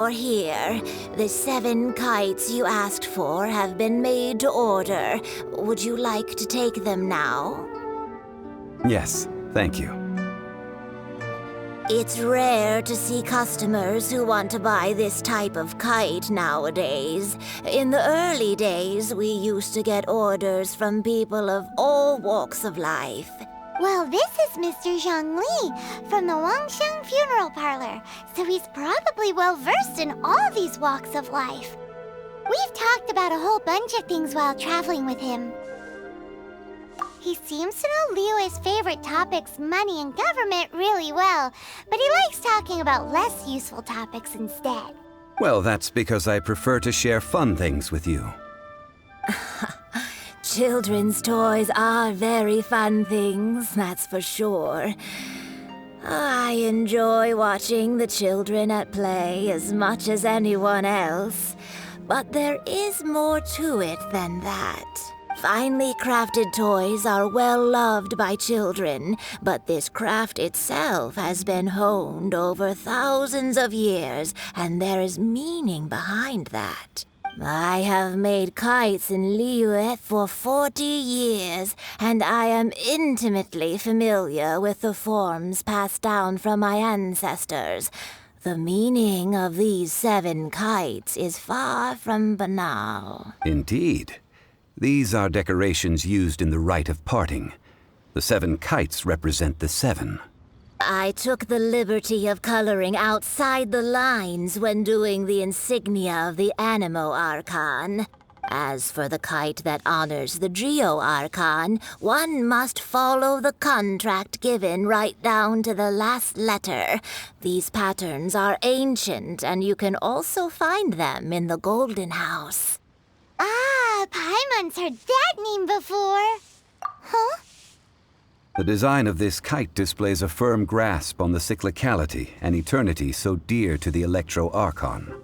Or here, the 7 kites you asked for have been made to order. Would you like to take them now? Yes, thank you. It's rare to see customers who want to buy this type of kite nowadays. In the early days, we used to get orders from people of all walks of life. Well, this is Mr. Zhang Li from the Wangxiang Funeral Parlor, so he's probably well-versed in all these walks of life. We've talked about a whole bunch of things while traveling with him. He seems to know Liyue's favorite topics, money and government, really well, but he likes talking about less useful topics instead. Well, that's because I prefer to share fun things with you. Children's toys are very fun things, that's for sure. I enjoy watching the children at play as much as anyone else, but there is more to it than that. Finely crafted toys are well loved by children, but this craft itself has been honed over thousands of years, and there is meaning behind that. I have made kites in Liyue for 40 years, and I am intimately familiar with the forms passed down from my ancestors. The meaning of these 7 kites is far from banal. Indeed. These are decorations used in the Rite of Parting. The 7 kites represent the 7. I took the liberty of coloring outside the lines when doing the insignia of the Animo Archon. As for the kite that honors the Geo Archon, one must follow the contract given right down to the last letter. These patterns are ancient, and you can also find them in the Golden House. Ah, Paimon's heard that name before. Huh? The design of this kite displays a firm grasp on the cyclicality and eternity so dear to the Electro Archon.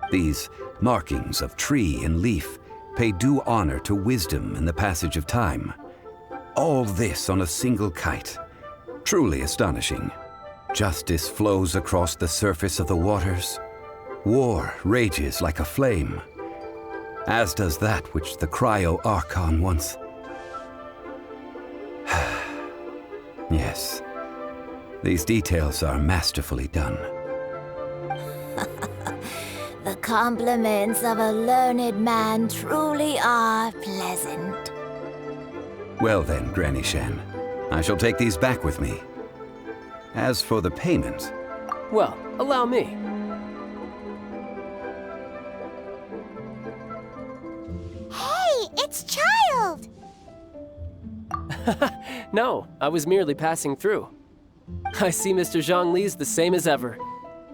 These markings of tree and leaf pay due honor to wisdom and the passage of time. All this on a single kite. Truly astonishing. Justice flows across the surface of the waters. War rages like a flame. As does that which the Cryo Archon once... Yes, these details are masterfully done. The compliments of a learned man truly are pleasant. Well then, Granny Shen, I shall take these back with me. As for the payment... Well, allow me. Hey, it's Child! No, I was merely passing through. I see Mr. Zhang Li's the same as ever.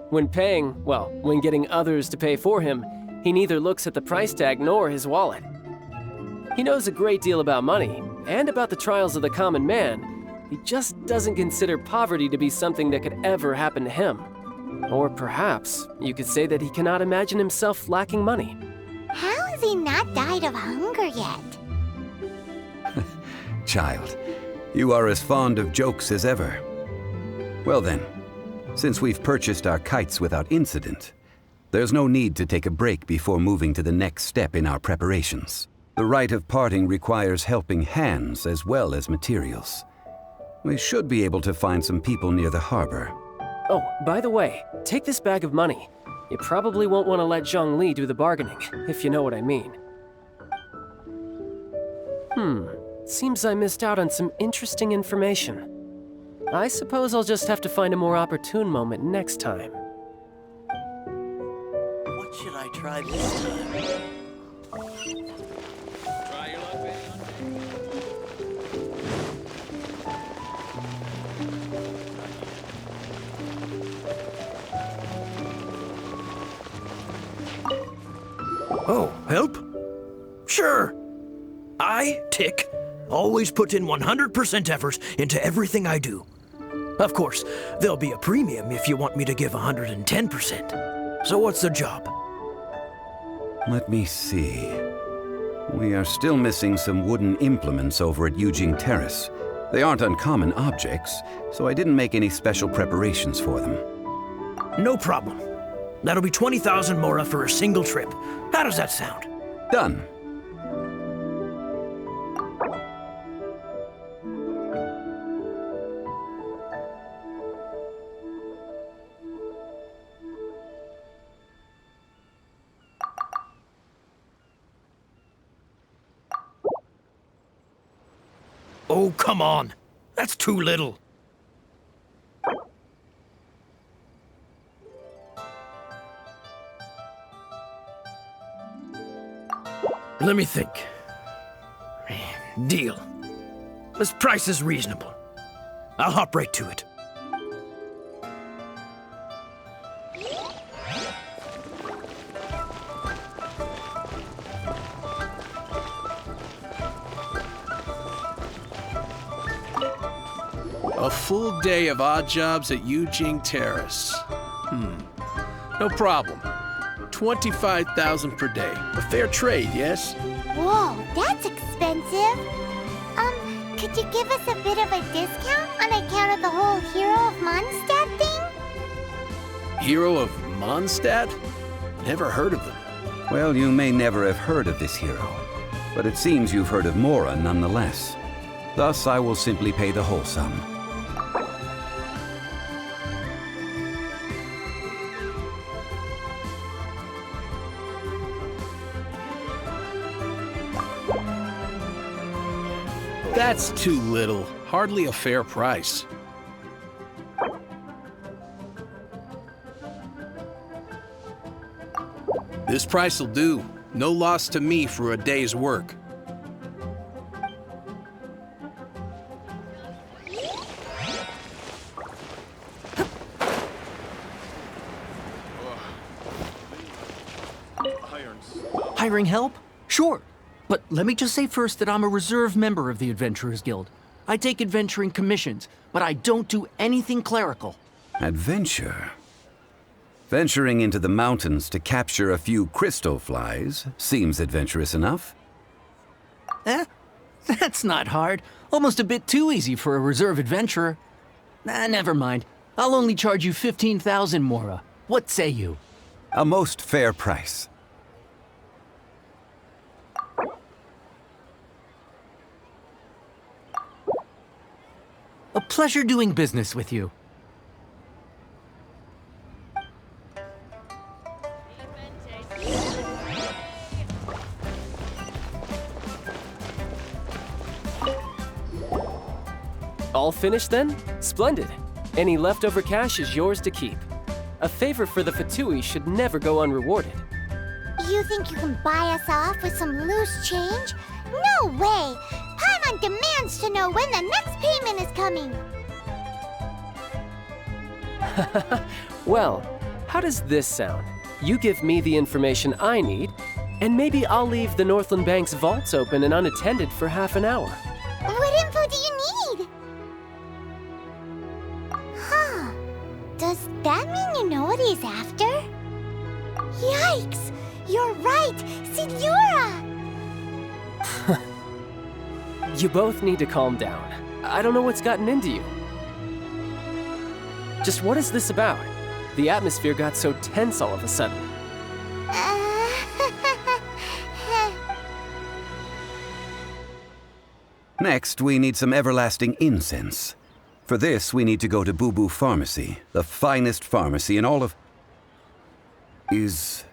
When paying, well, when getting others to pay for him, he neither looks at the price tag nor his wallet. He knows a great deal about money, and about the trials of the common man. He just doesn't consider poverty to be something that could ever happen to him. Or perhaps you could say that he cannot imagine himself lacking money. How has he not died of hunger yet? Child, you are as fond of jokes as ever. Well then, since we've purchased our kites without incident, there's no need to take a break before moving to the next step in our preparations. The Rite of Parting requires helping hands as well as materials. We should be able to find some people near the harbor. Oh, by the way, take this bag of money. You probably won't want to let Zhang Li do the bargaining, if you know what I mean. Seems I missed out on some interesting information. I suppose I'll just have to find a more opportune moment next time. What should I try this time? Try your luck, baby. Oh, help? Sure. I, Tick, always put in 100% effort into everything I do. Of course, there'll be a premium if you want me to give 110%. So what's the job? Let me see. We are still missing some wooden implements over at Yujing Terrace. They aren't uncommon objects, so I didn't make any special preparations for them. No problem. That'll be 20,000 mora for a single trip. How does that sound? Done. Oh, come on. That's too little. Let me think. Deal. This price is reasonable. I'll hop right to it. A full day of odd jobs at Yujing Terrace. No problem. 25,000 per day. A fair trade, yes? Whoa, that's expensive. Could you give us a bit of a discount on account of the whole Hero of Mondstadt thing? Hero of Mondstadt? Never heard of them. Well, you may never have heard of this hero, but it seems you've heard of Mora nonetheless. Thus, I will simply pay the whole sum. That's too little. Hardly a fair price. This price will do. No loss to me for a day's work. Hiring help? Sure. But let me just say first that I'm a reserve member of the Adventurers Guild. I take adventuring commissions, but I don't do anything clerical. Adventure? Venturing into the mountains to capture a few crystal flies seems adventurous enough. That's not hard. Almost a bit too easy for a reserve adventurer. Never mind. I'll only charge you 15,000 mora. What say you? A most fair price. A pleasure doing business with you. All finished then? Splendid. Any leftover cash is yours to keep. A favor for the Fatui should never go unrewarded. You think you can buy us off with some loose change? No way! Paimon demands to know when the next payment is coming! Well, how does this sound? You give me the information I need, and maybe I'll leave the Northland Bank's vaults open and unattended for half an hour. What info do you need? Huh. Does that mean you know what he's after? Yikes! You're right! Signora! You both need to calm down. I don't know what's gotten into you. Just what is this about? The atmosphere got so tense all of a sudden. Next, we need some Everlasting Incense. For this, we need to go to Bubu Pharmacy, the finest pharmacy in all of... Is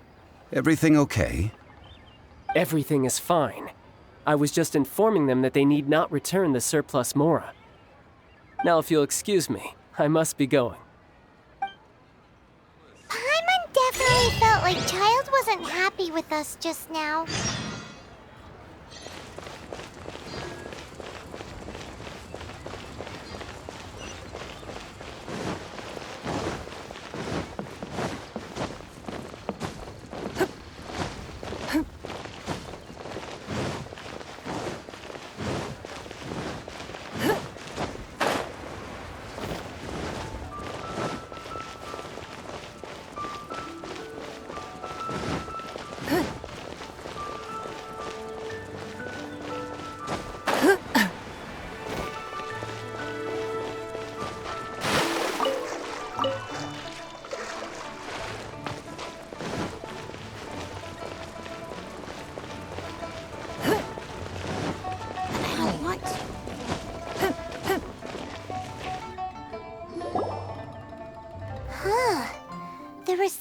everything okay? Everything is fine. I was just informing them that they need not return the surplus mora. Now, if you'll excuse me, I must be going. Paimon definitely felt like Child wasn't happy with us just now.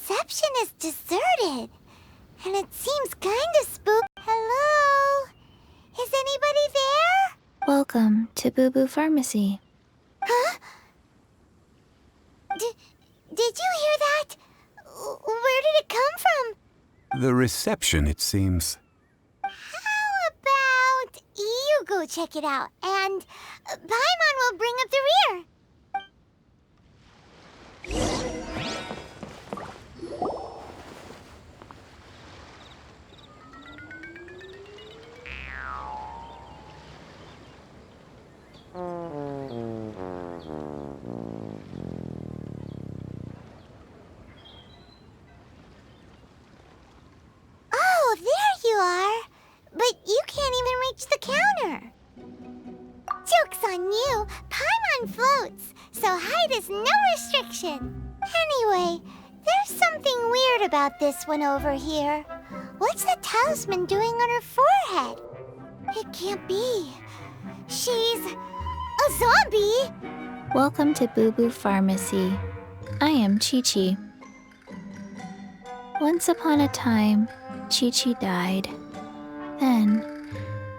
reception is deserted. And it seems kinda spooky. Hello? Is anybody there? Welcome to Bubu Pharmacy. Huh? Did you hear that? Where did it come from? The reception, it seems. How about you go check it out, and Paimon will bring up the rear. Oh, there you are. But you can't even reach the counter. Joke's on you. Paimon floats, so height is no restriction. Anyway, there's something weird about this one over here. What's the talisman doing on her forehead? It can't be. She's a zombie. Welcome to Bubu Pharmacy. I am Qiqi. Once upon a time, Qiqi died. Then,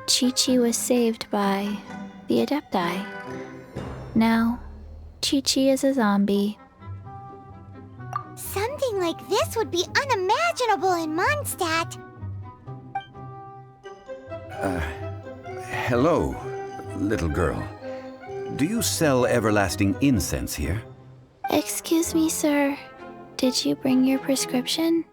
Qiqi was saved by the Adepti. Now, Qiqi is a zombie. Something like this would be unimaginable in Mondstadt. Hello, little girl. Do you sell Everlasting Incense here? Excuse me, sir. Did you bring your prescription?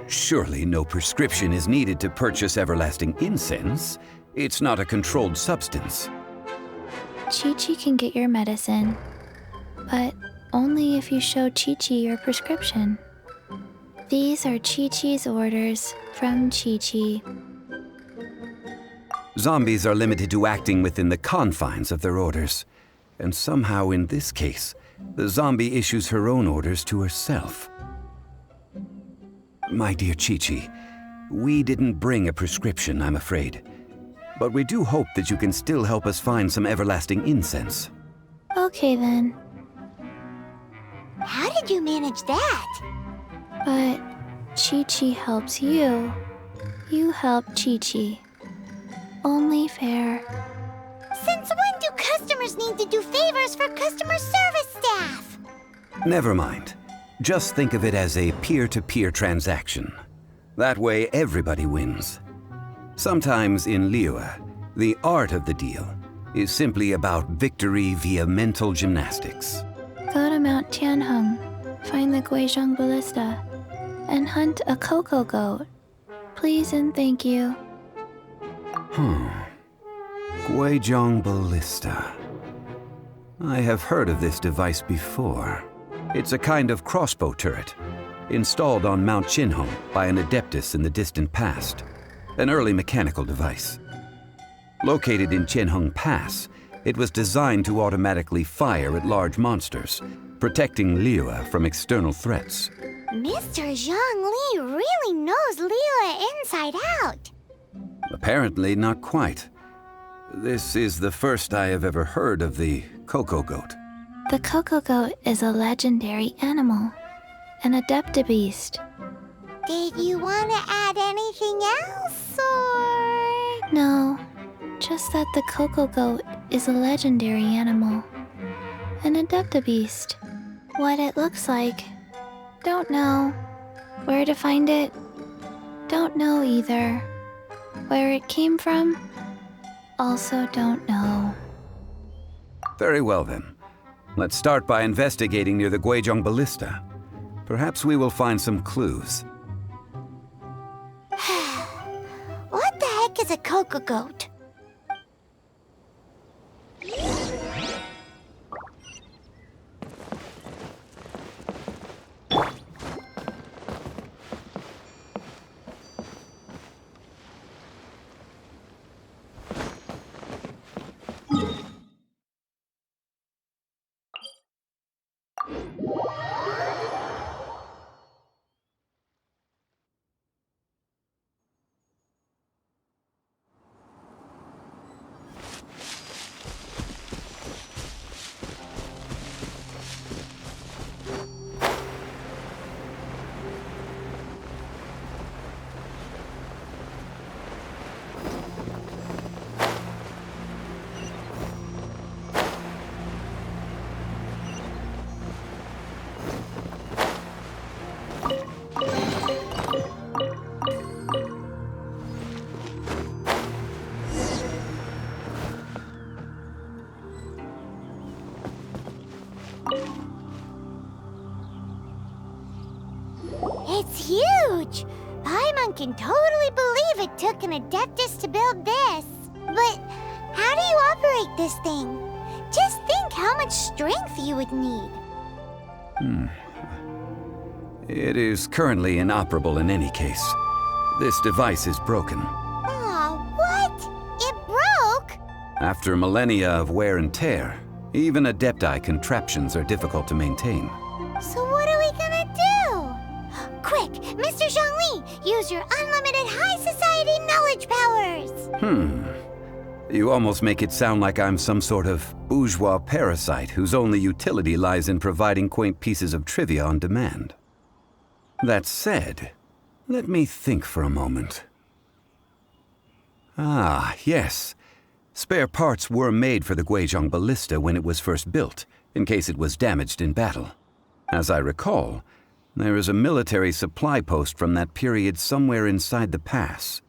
Surely no prescription is needed to purchase Everlasting Incense. It's not a controlled substance. Qiqi can get your medicine, but only if you show Qiqi your prescription. These are Qiqi's orders from Qiqi. Zombies are limited to acting within the confines of their orders. And somehow in this case, the zombie issues her own orders to herself. My dear Qiqi, we didn't bring a prescription, I'm afraid. But we do hope that you can still help us find some Everlasting Incense. Okay then, How did you manage that? but Qiqi helps you. You help Qiqi. Only fair. Since when do customers need to do favors for customer service staff? Never mind. Just think of it as a peer-to-peer transaction. That way everybody wins. Sometimes in Liyue, the art of the deal is simply about victory via mental gymnastics. Go to Mount Tianheng, find the Guizong ballista, and hunt a Cocogoat. Please and thank you. Guizong Ballista. I have heard of this device before. It's a kind of crossbow turret, installed on Mount Tianheng by an adeptus in the distant past. An early mechanical device. Located in Tianheng Pass, it was designed to automatically fire at large monsters, protecting Liyue from external threats. Mr. Zhongli really knows Liyue inside out. Apparently not quite. This is the first I have ever heard of the Cocogoat. The Cocogoat is a legendary animal, an adeptabeast. Did you want to add anything else, or...? No, just that the Cocogoat is a legendary animal, an adeptabeast. What it looks like, don't know. Where to find it, don't know either. Where it came from, also don't know. Very well then. Let's start by investigating near the Guizong Ballista. Perhaps we will find some clues. What the heck is a Cocogoat? It's huge! Paimon can totally believe it took an Adeptus to build this. But how do you operate this thing? Just think how much strength you would need. It is currently inoperable in any case. This device is broken. Aw, what? It broke? After millennia of wear and tear, even Adepti contraptions are difficult to maintain. So what are we gonna do? Quick, Mr. Zhongli, use your unlimited high society knowledge powers! You almost make it sound like I'm some sort of bourgeois parasite whose only utility lies in providing quaint pieces of trivia on demand. That said, let me think for a moment. Ah, yes. Spare parts were made for the Guizong ballista when it was first built, in case it was damaged in battle. As I recall, there is a military supply post from that period somewhere inside the pass.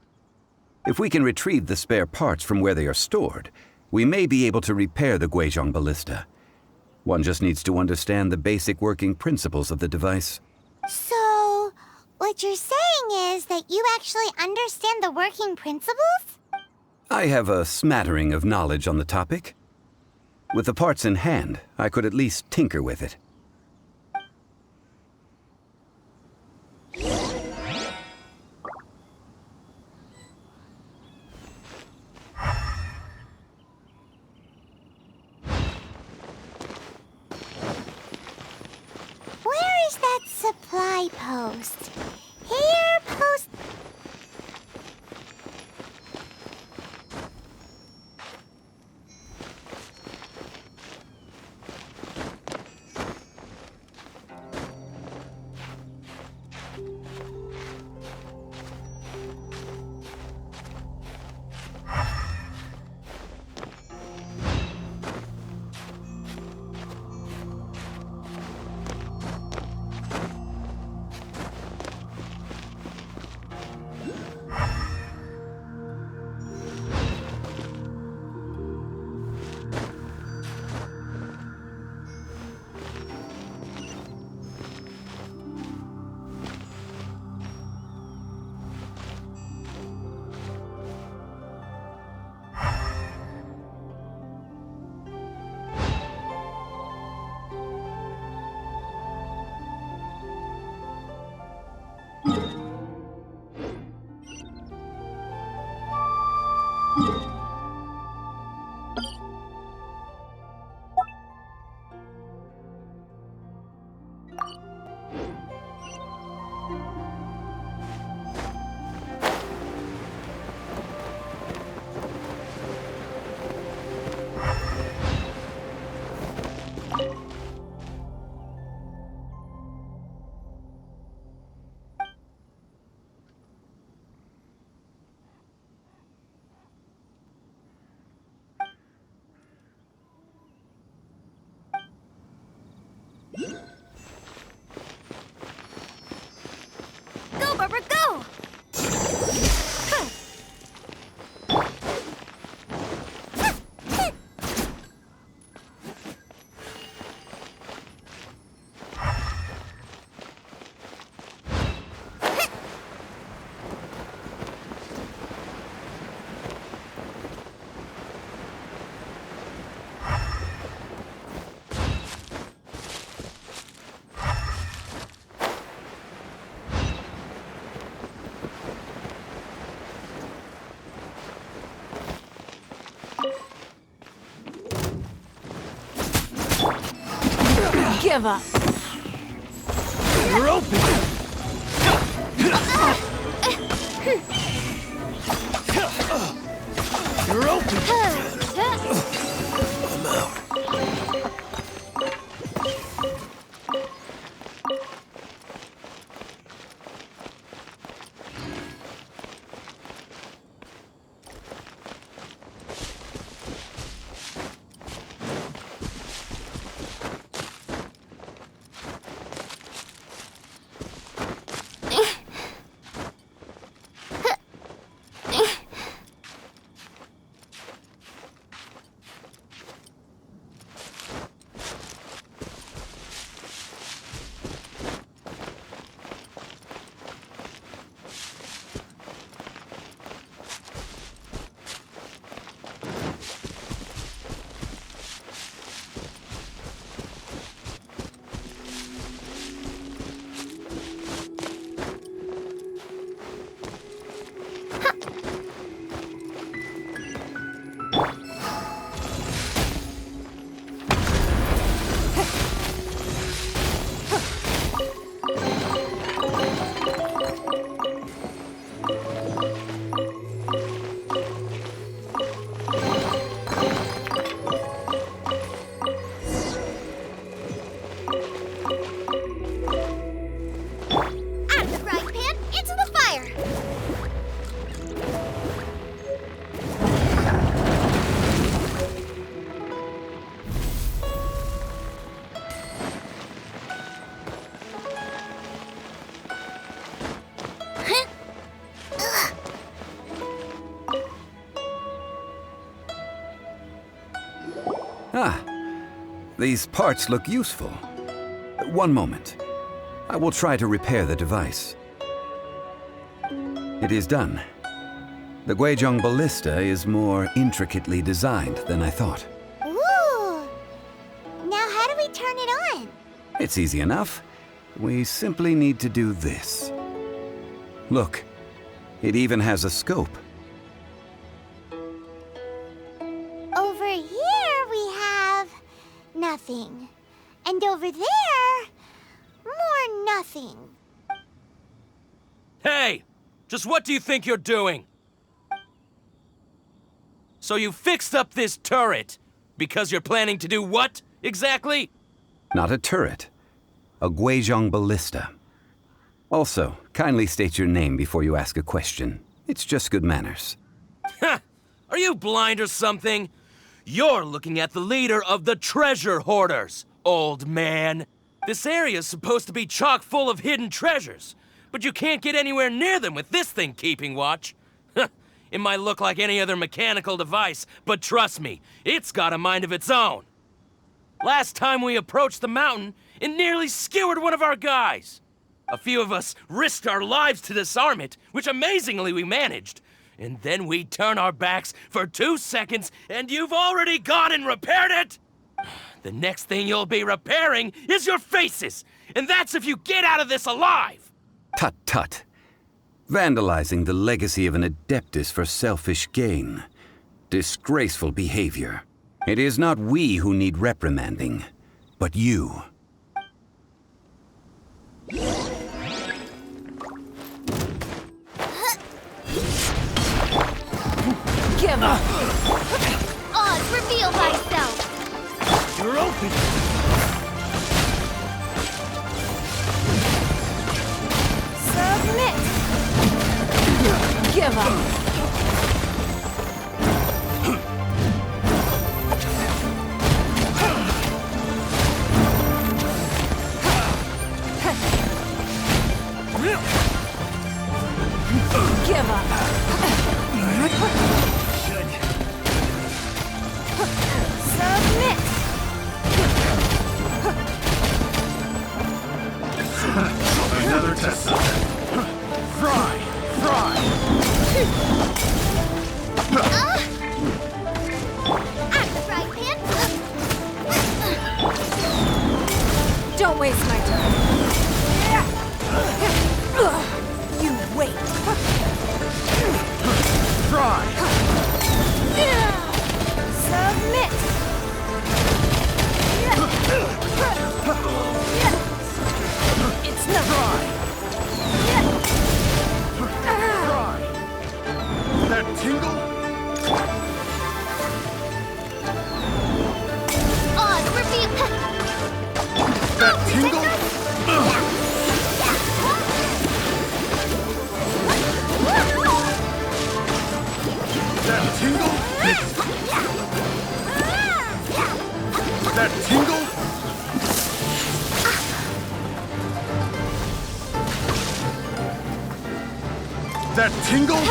If we can retrieve the spare parts from where they are stored, we may be able to repair the Guizong ballista. One just needs to understand the basic working principles of the device. So, what you're saying is that you actually understand the working principles? I have a smattering of knowledge on the topic. With the parts in hand, I could at least tinker with it. Where is that supply post? Here, post... Go, Barbara, go! Give up. You're open! You're open! I'm out. These parts look useful. One moment. I will try to repair the device. It is done. The Guizong ballista is more intricately designed than I thought. Ooh! Now how do we turn it on? It's easy enough. We simply need to do this. Look, it even has a scope. Over here we have nothing. And over there, more nothing. Hey! Just what do you think you're doing? So you fixed up this turret because you're planning to do what, exactly? Not a turret. A Guizong ballista. Also, kindly state your name before you ask a question. It's just good manners. Ha! Are you blind or something? You're looking at the leader of the treasure hoarders, old man. This area's supposed to be chock full of hidden treasures, but you can't get anywhere near them with this thing keeping watch. It might look like any other mechanical device, but trust me, it's got a mind of its own. Last time we approached the mountain, it nearly skewered one of our guys. A few of us risked our lives to disarm it, which amazingly we managed. And then we turn our backs for 2 seconds, and you've already gone and repaired it? The next thing you'll be repairing is your faces, and that's if you get out of this alive! Tut tut. Vandalizing the legacy of an Adeptus for selfish gain. Disgraceful behavior. It is not we who need reprimanding, but you. Give up! Oz, reveal thyself! You're open! Submit! Give up! Give up! Submit! Another test. Fry! Fry! I'm the fry pan! Don't waste my time. You wait. Fry! Submit. It's not Fry! That tingle? Oz, reveal... That tingle? That tingle? That tingle? That tingle?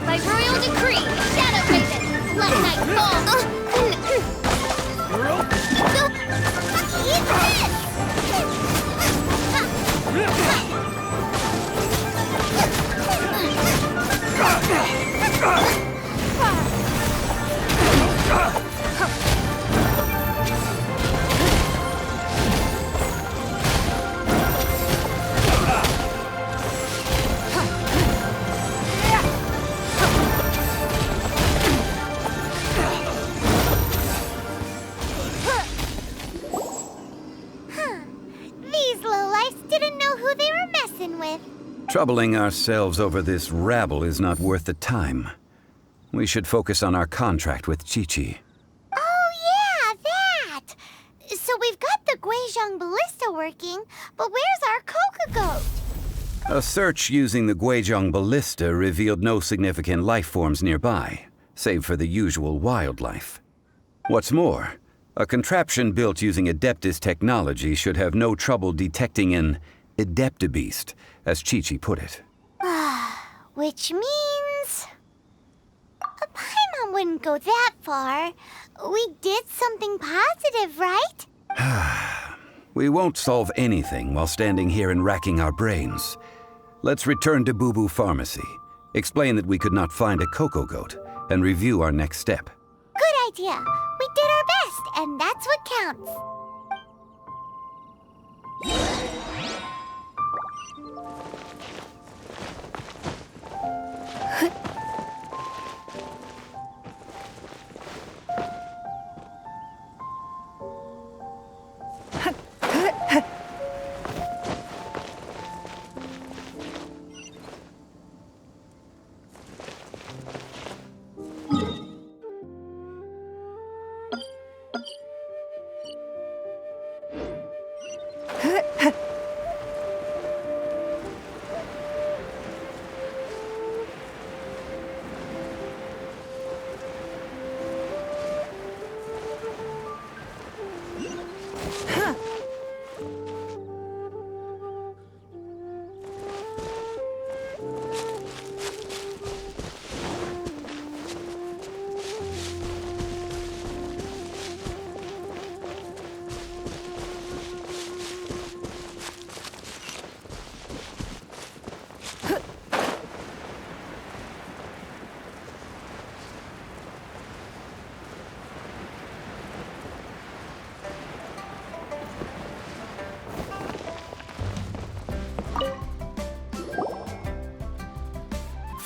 By royal decree, Shadow Raven, let night fall! You're open! Eat this! These lowlifes didn't know who they were messing with. Troubling ourselves over this rabble is not worth the time. We should focus on our contract with Qiqi. Oh yeah, that! So we've got the Guizong ballista working, but where's our Cocogoat? A search using the Guizong ballista revealed no significant life forms nearby, save for the usual wildlife. What's more, a contraption built using Adeptus technology should have no trouble detecting an Adeptabeast, as Qiqi put it. Which means... A Paimon wouldn't go that far. we did something positive, right? We won't solve anything while standing here and racking our brains. Let's return to Bubu Pharmacy, explain that we could not find a Cocogoat, and review our next step. Good idea. We did our best, and that's what counts.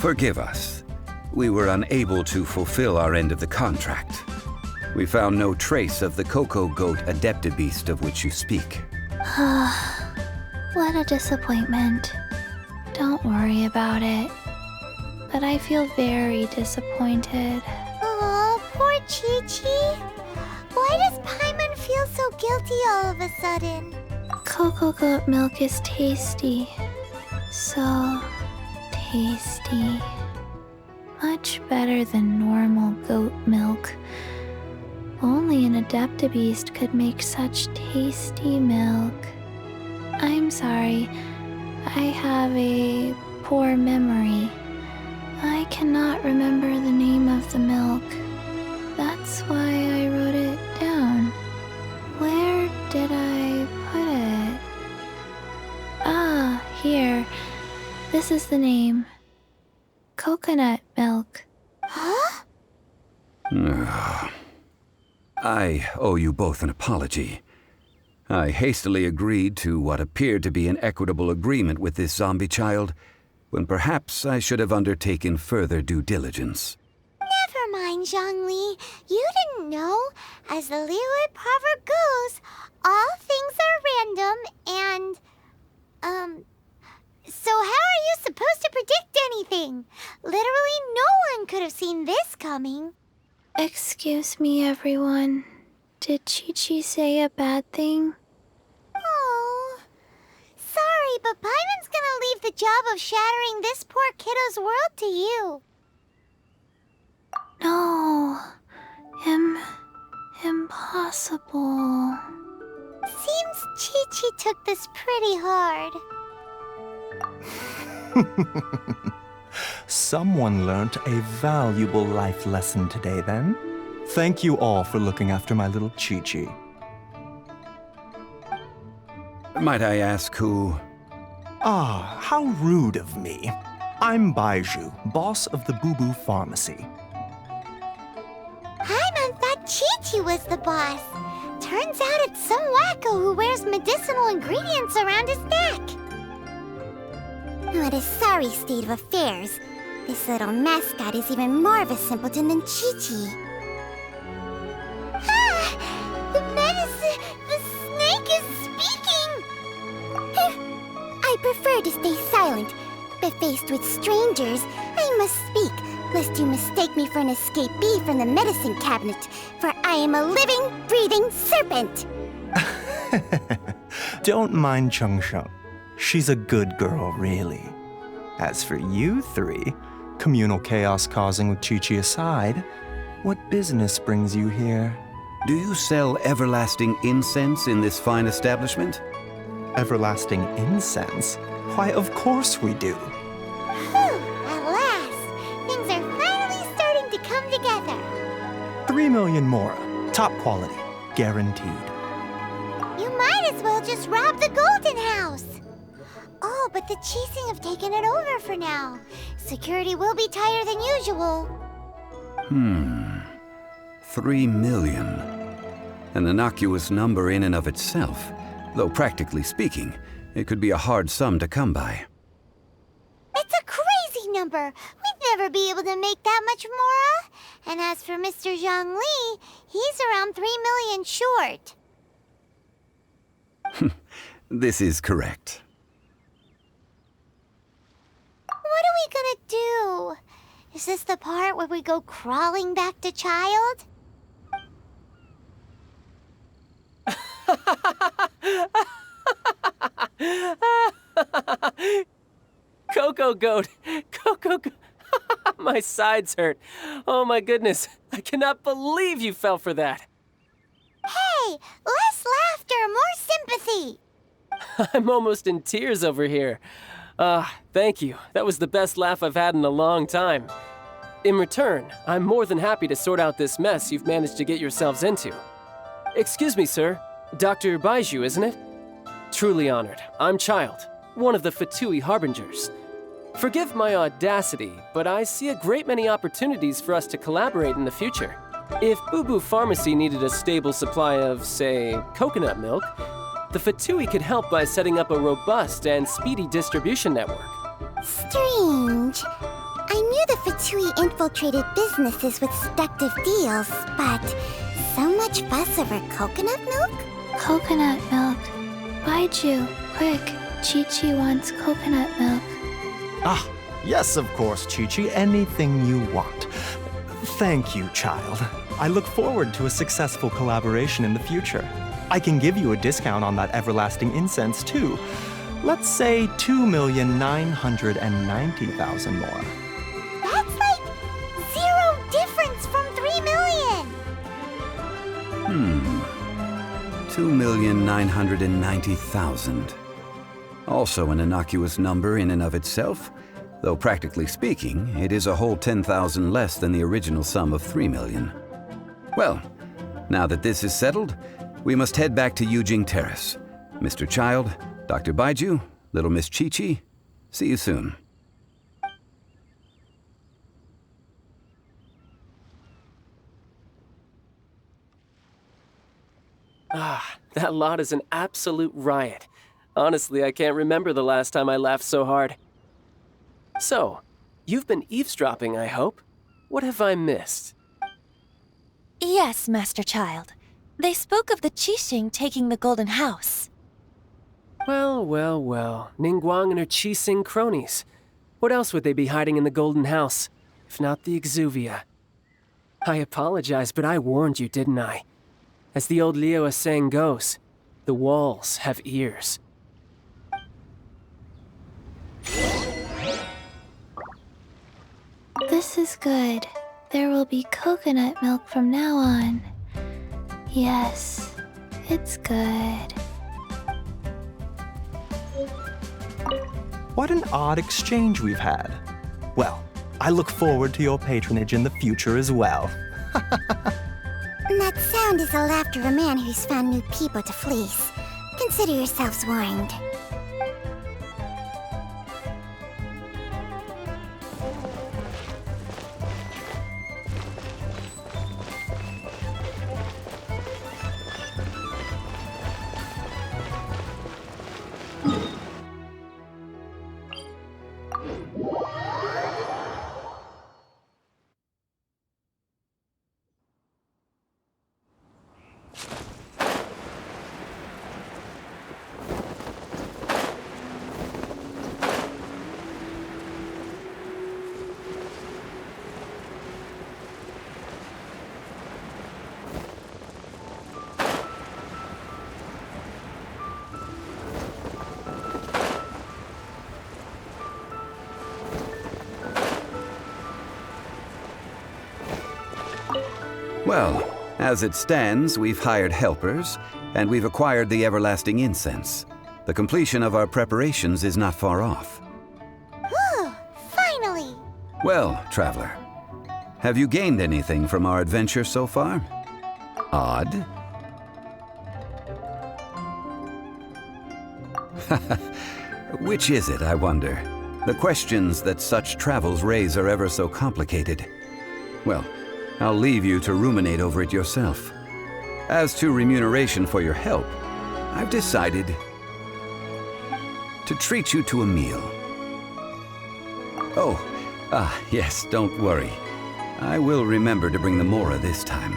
Forgive us. We were unable to fulfill our end of the contract. We found no trace of the Cocogoat Adeptabeast of which you speak. What a disappointment. Don't worry about it. But I feel very disappointed. Oh, poor Qiqi. Why does Paimon feel so guilty all of a sudden? Cocogoat milk is tasty. So tasty. Much better than normal goat milk. Only an Adeptabeast could make such tasty milk. I'm sorry. I have a poor memory. I cannot remember the name of the milk. That's why I wrote it down. Where did I put it? Ah, here. This is the name. Coconut milk. Huh? I owe you both an apology. I hastily agreed to what appeared to be an equitable agreement with this zombie child, when perhaps I should have undertaken further due diligence. Never mind, Zhongli. You didn't know. As the Liyue proverb goes, all things are random and, so how are you supposed to predict anything? Literally no one could have seen this coming. Excuse me, everyone. Did Qiqi say a bad thing? Oh, sorry, but Paimon's gonna leave the job of shattering this poor kiddo's world to you. No. Impossible. Seems Qiqi took this pretty hard. Someone learnt a valuable life lesson today, then. Thank you all for looking after my little Qiqi. Might I ask who? Ah, how rude of me. I'm Baizhu, boss of the Bubu Pharmacy. Paimon thought Qiqi was the boss. Turns out it's some wacko who wears medicinal ingredients around his neck. What a sorry state of affairs. This little mascot is even more of a simpleton than Qiqi. Ah! The medicine! The snake is speaking! I prefer to stay silent, but faced with strangers, I must speak, lest you mistake me for an escapee from the medicine cabinet, for I am a living, breathing serpent! Don't mind Chengsheng. She's a good girl, really. As for you three, communal chaos causing with Qiqi aside, what business brings you here? Do you sell Everlasting Incense in this fine establishment? Everlasting Incense? Why, of course we do. Whew, at last! Things are finally starting to come together. 3 million more. Top quality. Guaranteed. You might as well just rob the Golden House. Oh, but the Qiqi have taken it over for now. Security will be tighter than usual. 3 million. An innocuous number in and of itself, though practically speaking, it could be a hard sum to come by. It's a crazy number. We'd never be able to make that much more. And as for Mr. Zhongli, he's around 3 million short. This is correct. What are we gonna do? Is this the part where we go crawling back to Child? Cocogoat! Cocogoat! My sides hurt. Oh my goodness. I cannot believe you fell for that. Hey, less laughter, more sympathy. I'm almost in tears over here. Thank you. That was the best laugh I've had in a long time. In return, I'm more than happy to sort out this mess you've managed to get yourselves into. Excuse me, sir. Dr. Baizhu, isn't it? Truly honored. I'm Child, one of the Fatui Harbingers. Forgive my audacity, but I see a great many opportunities for us to collaborate in the future. If Bubu Pharmacy needed a stable supply of, say, coconut milk, the Fatui could help by setting up a robust and speedy distribution network. Strange. I knew the Fatui infiltrated businesses with seductive deals, but so much fuss over coconut milk? Coconut milk. Baizhu, quick. Qiqi wants coconut milk. Ah, yes, of course, Qiqi. Anything you want. Thank you, Child. I look forward to a successful collaboration in the future. I can give you a discount on that Everlasting Incense, too. Let's say 2,990,000 more. That's like 0 difference from 3 million. 2,990,000. Also an innocuous number in and of itself, though practically speaking, it is a whole 10,000 less than the original sum of 3 million. Well, now that this is settled, we must head back to Yujing Terrace. Mr. Child, Dr. Baizhu, little Miss Qiqi, see you soon. That lot is an absolute riot. Honestly, I can't remember the last time I laughed so hard. So, you've been eavesdropping, I hope? What have I missed? Yes, Master Child. They spoke of the Qiqi taking the Golden House. Well, well, well. Ningguang and her Qixing cronies. What else would they be hiding in the Golden House, if not the Exuvia? I apologize, but I warned you, didn't I? As the old Liu saying goes, the walls have ears. This is good. There will be coconut milk from now on. Yes, it's good. What an odd exchange we've had. Well, I look forward to your patronage in the future as well. That sound is the laughter of a man who's found new people to fleece. Consider yourselves warned. Well, as it stands, we've hired helpers, and we've acquired the Everlasting Incense. The completion of our preparations is not far off. Whew, finally! Well, Traveler, Have you gained anything from our adventure so far? Odd. Which is it, I wonder? The questions that such travels raise are ever so complicated. Well, I'll leave you to ruminate over it yourself. As to remuneration for your help, I've decided to treat you to a meal. Oh, yes, don't worry. I will remember to bring the Mora this time.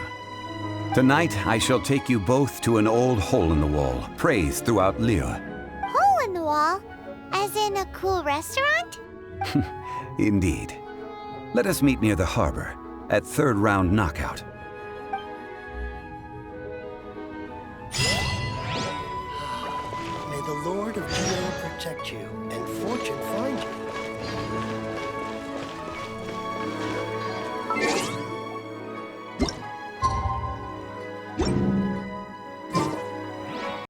Tonight, I shall take you both to an old hole-in-the-wall, praised throughout Liyue. Hole in the wall? As in a cool restaurant? Indeed. Let us meet near the harbor, at third round knockout. May the Lord of Qiqi protect you, and fortune find you.